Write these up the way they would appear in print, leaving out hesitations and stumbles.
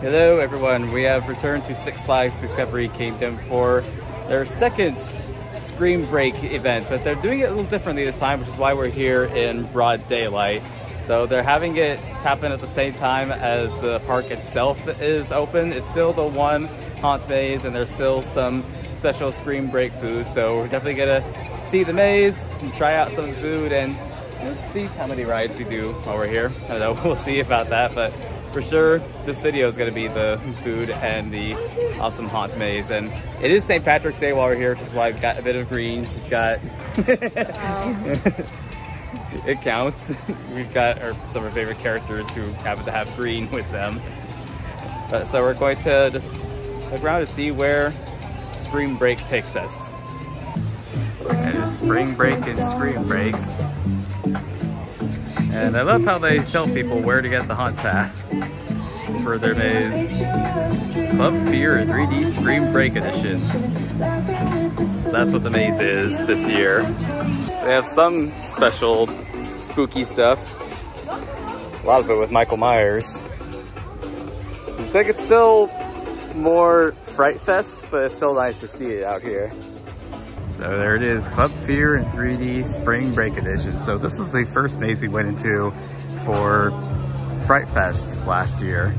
Hello everyone, we have returned to Six Flags Discovery Kingdom for their second Spring Break event, but they're doing it a little differently this time, which is why we're here in broad daylight. So they're having it happen at the same time as the park itself is open. It's still the one haunt maze and there's still some special Spring Break food, so we're definitely gonna see the maze and try out some food and see how many rides we do while we're here. I don't know, we'll see about that, but for sure, this video is going to be the food and the awesome haunt maze. And it is St. Patrick's Day while we're here, which is why we've got a bit of green. She's got... It counts. We've got some of our favorite characters who happen to have green with them. So we're going to just look around and see where Spring Break takes us. And there's Spring Break and Spring Break. And I love how they tell people where to get the haunt pass for their maze. Club Fear 3D Spring Break Edition. So that's what the maze is this year. They have some special spooky stuff. A lot of it with Michael Myers. I think it's still more Fright Fest, but it's still nice to see it out here. So there it is, Club Fear in 3D Spring Break Edition. So this was the first maze we went into for Fright Fest last year.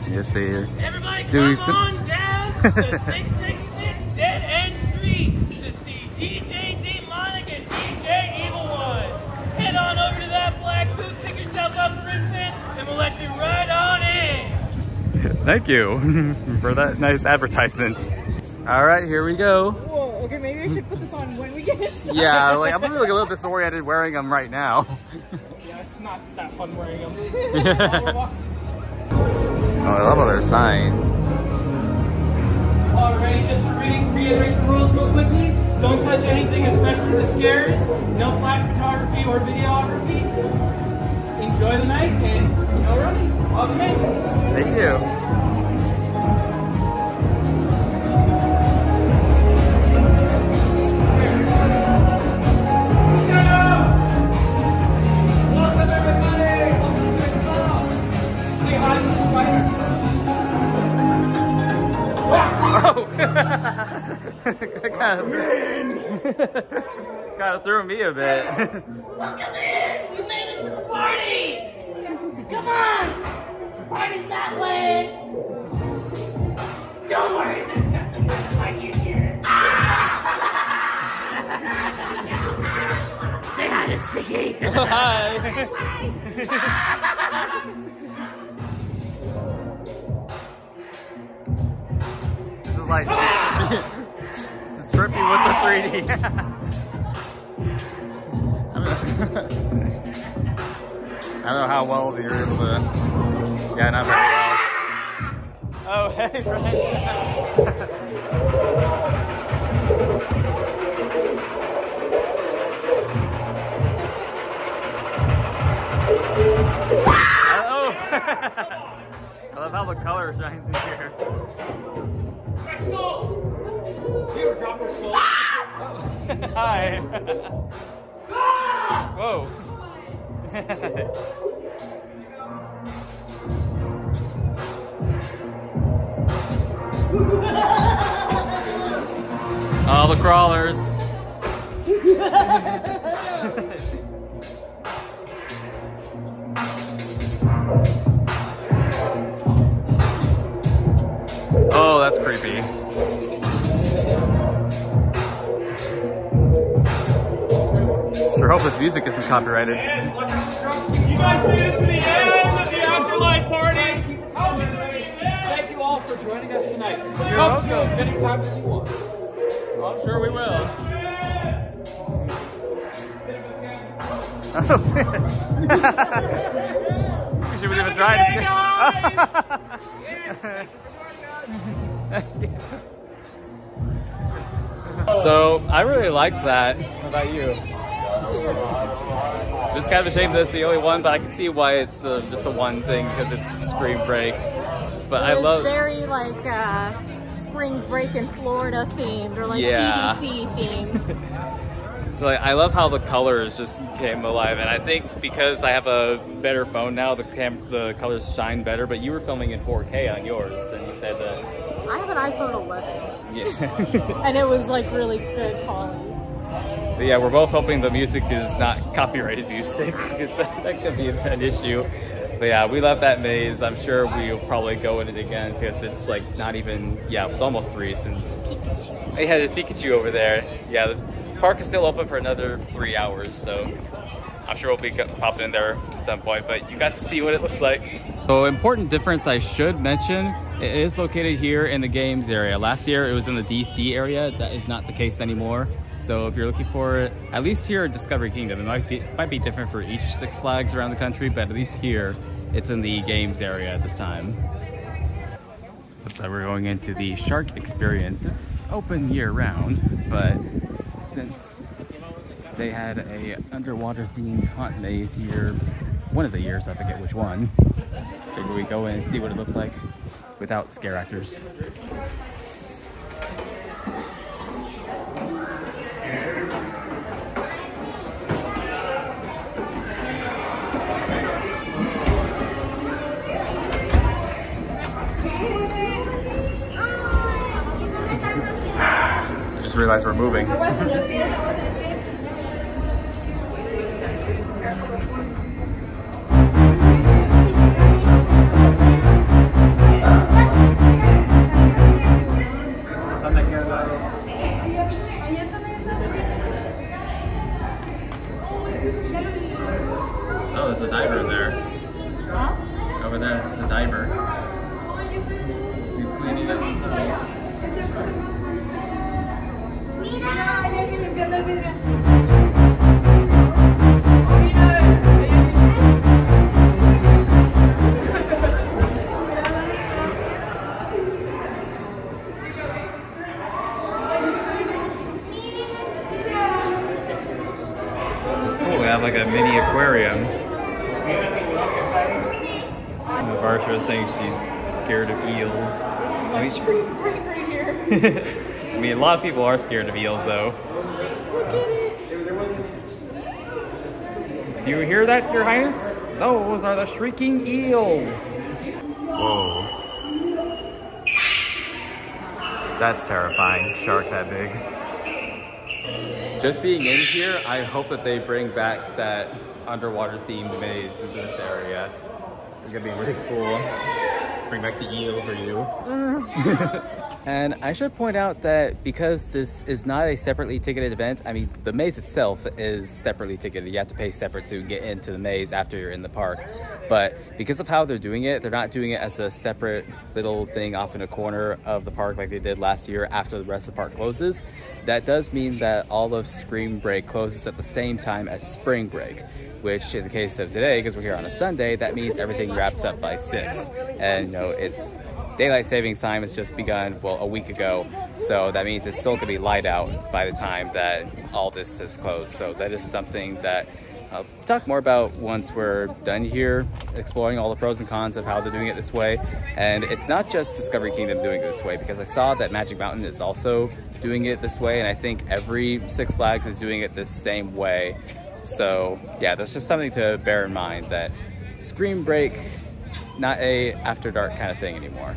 You see here. Everybody come on down to 666 Dead End Street to see DJ Demonic and DJ Evil One. Head on over to that black booth, pick yourself up for a spin, and we'll let you right on in. Thank you for that nice advertisement. All right, here we go. Whoa, okay, maybe I should put this on when we get inside. Yeah, like I'm really a little disoriented wearing them right now. Yeah, it's not that fun wearing them. Oh, I love all their signs. Alrighty, just to reiterate the rules real quickly. Don't touch anything, especially the scares. No flash photography or videography. Enjoy the night and no running. Welcome in. Thank you. Kind of threw me a bit. Welcome in! You made it to the party! Come on! The party's that way! Don't worry, there's nothing gonna find you here. Say hi to Sticky! Hi! This is like... This is trippy with the 3D. I don't know how well you're able to... Yeah, not very well. Oh, hey, Frank. I love how the color shines in here. Let's go! You were dropping skull. Hi. Whoa. All the crawlers. Oh, that's creepy. Sure hope this music isn't copyrighted. You guys made it to the end of the afterlife party. Thank you all for joining us tonight. You're welcome. Anytime that you want. Well, I'm sure we will. We should have tried to So I really liked that. How about you? Just kind of a shame that it's the only one, but I can see why it's just the one thing because it's Spring Break. But I love very like Spring Break in Florida themed or like yeah. EDC themed. So, like, I love how the colors just came alive, and I think because I have a better phone now, the colors shine better. But you were filming in 4K on yours, and you said that I have an iPhone 11. yeah, And it was like really good quality. but yeah, we're both hoping the music is not copyrighted music because that could be an issue. But yeah, we love that maze. I'm sure we'll probably go in it again because it's like not even, yeah, it's almost 3. And Pikachu. I had a Pikachu over there. Yeah, the park is still open for another 3 hours, so I'm sure we'll be popping in there at some point, but you got to see what it looks like. So important difference I should mention, it is located here in the games area. Last year it was in the DC area. That is not the case anymore. So if you're looking for it, at least here at Discovery Kingdom, it might be different for each Six Flags around the country, but at least here, it's in the games area at this time. So we're going into the shark experience. It's open year round, but since they had a underwater themed haunt maze here one of the years, I forget which one, maybe we go in and see what it looks like without scare actors. I just realized we're moving. Oh, there's a diver in there. Huh? Over there, the diver. He's cleaning up the tunnel. It's cool, we have like a mini aquarium. Varsha was saying she's scared of eels. This is my screen right here. I mean, a lot of people are scared of eels though. Look at it. Do you hear that, Your Highness? Those are the shrieking eels. Whoa. That's terrifying. Shark that big. Just being in here, I hope that they bring back that underwater themed maze into this area. It's gonna be really cool. Bring back the eel for you. And I should point out that because this is not a separately ticketed event, I mean, the maze itself is separately ticketed. You have to pay separate to get into the maze after you're in the park. But because of how they're doing it, they're not doing it as a separate little thing off in a corner of the park like they did last year after the rest of the park closes. That does mean that all of Spring Break closes at the same time as Spring Break, which in the case of today, because we're here on a Sunday, that means everything wraps up by 6. And you know, it's daylight savings time has just begun, well, a week ago. So that means it's still gonna be light out by the time that all this is closed. So that is something that I'll talk more about once we're done here, exploring all the pros and cons of how they're doing it this way. And it's not just Discovery Kingdom doing it this way, because I saw that Magic Mountain is also doing it this way, and I think every Six Flags is doing it this same way. So yeah, that's just something to bear in mind, that Spring Break, not a after dark kind of thing anymore.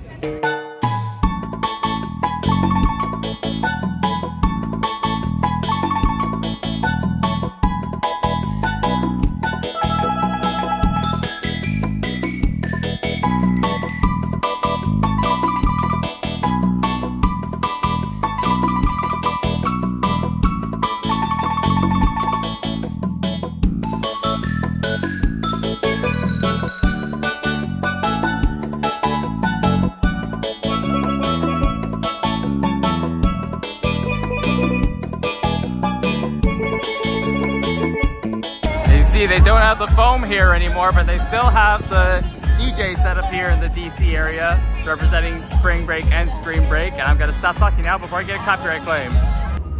They don't have the foam here anymore, but they still have the DJ set up here in the DC area representing Spring Break and Scream Break, and I'm gonna stop talking now before I get a copyright claim.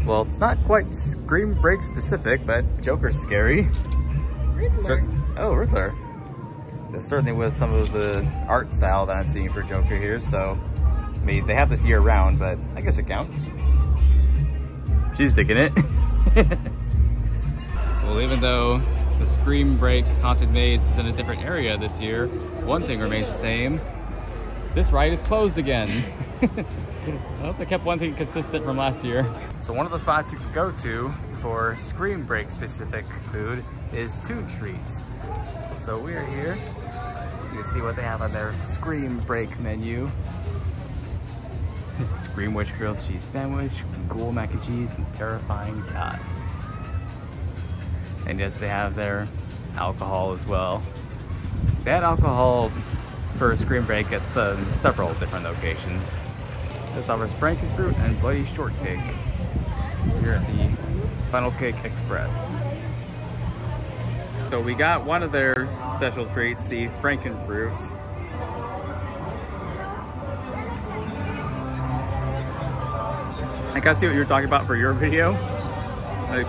Well, it's not quite Scream Break specific, but Joker's scary. Riddler. Oh, Riddler. That certainly was some of the art style that I'm seeing for Joker here, so I mean, they have this year round, but I guess it counts. She's digging it. Well, even though the Scream Break Haunted Maze is in a different area this year, one thing remains the same. This ride is closed again. Well, they kept one thing consistent from last year. So one of the spots you can go to for Scream Break specific food is Two Treats. So we are here, so you see what they have on their Scream Break menu. Scream Witch grilled cheese sandwich, ghoul mac and cheese, and terrifying tots. And yes, they have their alcohol as well. They had alcohol for Scream Break at several different locations. This offers Frankenfruit and Bloody Shortcake here at the Funnel Cake Express. So we got one of their special treats, the Frankenfruit. I kind of see what you were talking about for your video. Like,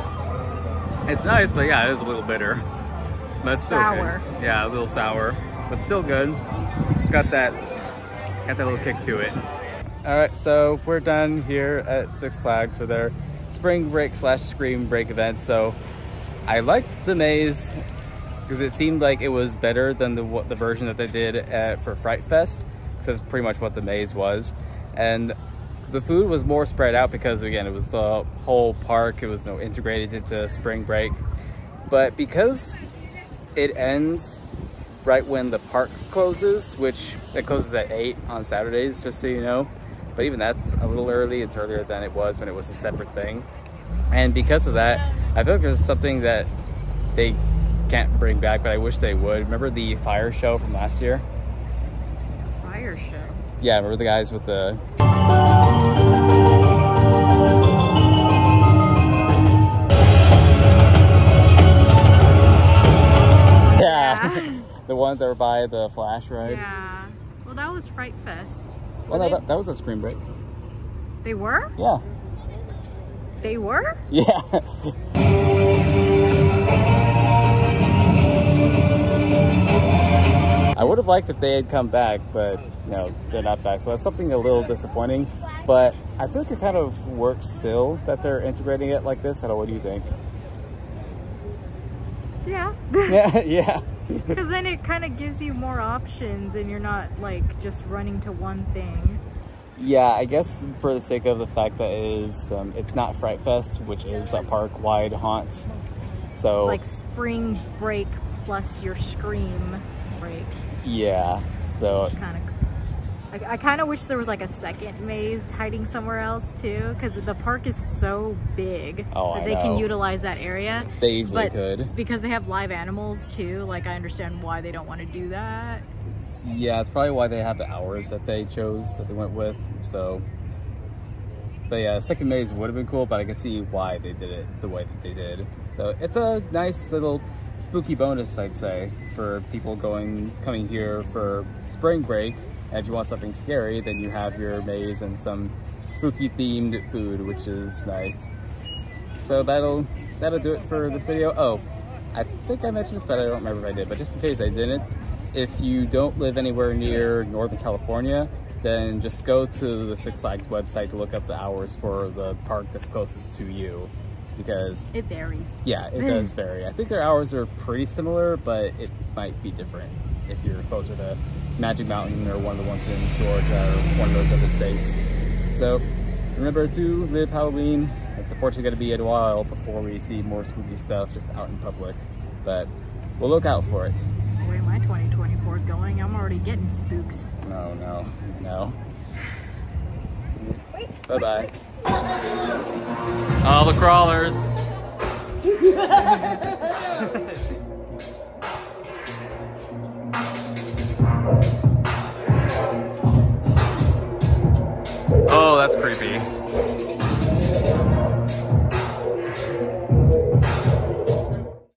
it's nice, but yeah, it is a little bitter. But it's sour. Okay. Yeah, a little sour, but still good. Got that little kick to it. All right, so we're done here at Six Flags for their Spring Break / Scream Break event. So I liked the maze because it seemed like it was better than the version that they did for Fright Fest. That's pretty much what the maze was. And the food was more spread out because, again, it was the whole park. It was integrated into Spring Break. But because it ends right when the park closes, which it closes at 8 on Saturdays, just so you know. But even that's a little early. It's earlier than it was when it was a separate thing. And because of that, I feel like there's something that they can't bring back, but I wish they would. Remember the fire show from last year? The fire show? Yeah, remember the guys with the... Yeah. The ones that were by the Flash ride? Yeah. Well, that was Fright Fest. Well, no, that was a Scream Break. They were? Yeah. They were? Yeah. I would have liked if they had come back, but they're not back. So that's something a little disappointing. But I feel like it kind of works still that they're integrating it like this. I don't know, what do you think? Yeah. Yeah. Because then it kind of gives you more options and you're not like just running to one thing. Yeah, I guess for the sake of the fact that it's not Fright Fest, which is a park-wide haunt. So it's like Spring Break plus your Scream Break. Yeah, so Which is kind of cool. I kind of wish there was like a second maze hiding somewhere else too, because the park is so big that they can utilize that area. They easily could. Because they have live animals too, like I understand why they don't want to do that. Yeah, it's probably why they have the hours that they chose, that they went with. So, but yeah, the second maze would have been cool, but I can see why they did it the way that they did. So it's a nice little spooky bonus, I'd say, for people coming here for Spring Break. And if you want something scary, then you have your maze and some spooky themed food, which is nice. So that'll do it for this video. Oh, I think I mentioned this, but I don't remember if I did. But just in case I didn't, if you don't live anywhere near Northern California, then just go to the Six Flags website to look up the hours for the park that's closest to you, because it varies. Yeah, it does vary. I think their hours are pretty similar, but it might be different if you're closer to Magic Mountain or one of the ones in Georgia or one of those other states. So remember to live Halloween. It's unfortunately going to be a while before we see more spooky stuff just out in public, but we'll look out for it. The way my 2024 is going, I'm already getting spooks. No. Bye-bye. All the crawlers. Oh, that's creepy.